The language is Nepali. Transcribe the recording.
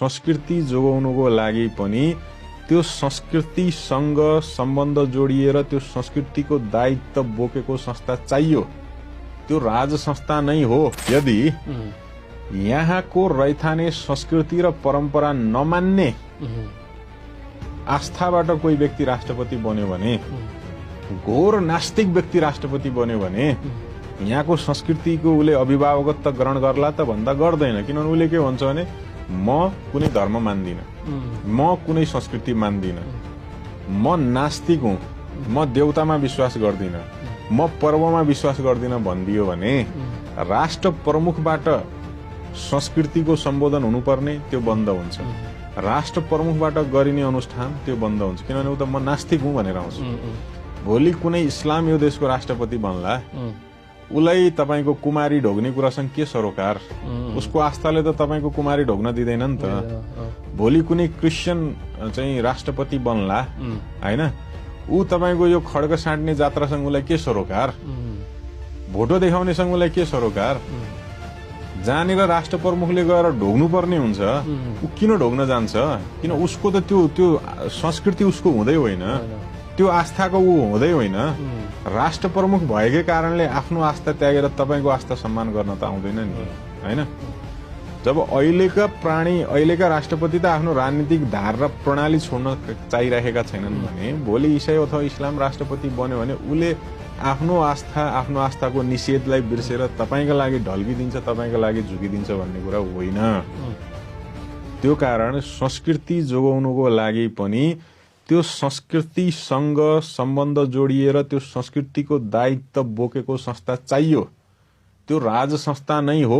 संस्कृति जोगाउनुको लागि पनि त्यो संस्कृतिसँग सम्बन्ध जोडिएर त्यो संस्कृतिको दायित्व बोकेको संस्था चाहियो। त्यो राज संस्था नै हो। यदि यहाँको रैथाने संस्कृति र परम्परा नमान्ने आस्थाबाट कोही व्यक्ति राष्ट्रपति बन्यो भने, घोर नास्तिक व्यक्ति राष्ट्रपति बन्यो भने यहाँको संस्कृतिको उसले अभिभावकत्व ग्रहण गर्ला त भन्दा गर्दैन। किनभने उसले के भन्छ भने म कुनै धर्म मान्दिन, म कुनै संस्कृति मान्दिन, म नास्तिक हुँ, म देवतामा विश्वास गर्दिन, म पर्वमा विश्वास गर्दिन भनिदियो भने राष्ट्र प्रमुखबाट संस्कृतिको सम्बोधन हुनुपर्ने त्यो बन्द हुन्छ। राष्ट्र प्रमुखबाट गरिने अनुष्ठान त्यो बन्द हुन्छ। किनभने उ त म नास्तिक हुँ भनेर आउँछ। भोलि कुनै इस्लाम यो देशको राष्ट्रपति बन्ला, उसलाई तपाईको कुमारी ढोग्ने कुरासँग के सरोकार? उसको आस्थाले त तपाईको कुमारी ढोग्न दिँदैन नि त। भोलि कुनै क्रिस्चियन चाहिँ राष्ट्रपति बन्ला हैन, ऊ तपाईको यो खड्ग साट्ने जात्रासँग उसलाई के सरोकार? भोटो देखाउनेसँग उसलाई के सरोकार? जहाँनिर राष्ट्र प्रमुखले गएर ढोग्नु पर्ने हुन्छ ऊ किन ढोग्न जान्छ? किन उसको त त्यो संस्कृति उसको हुँदै होइन, त्यो आस्थाको ऊ हुँदै होइन। राष्ट्र प्रमुख भएकै कारणले आफ्नो आस्था त्यागेर तपाईको आस्था सम्मान गर्न त आउँदैन नि, हैन? जब अहिलेका राष्ट्रपति त आफ्नो राजनीतिक धार र प्रणाली छोड्न चाहिरहेका छैनन् भने भोलि इसाई अथवा इस्लाम राष्ट्रपति बन्यो भने उसले आफ्नो आस्थाको निषेधलाई बिर्सेर तपाईका लागि ढल्किदिन्छ, तपाईका लागि झुकिदिन्छ भन्ने कुरा होइन। त्यो कारण संस्कृति जोगाउनुको लागि पनि त्यो संस्कृतिसँग सम्बन्ध जोडिएर त्यो संस्कृतिको दायित्व बोकेको संस्था चाहियो। त्यो राज संस्था नै हो।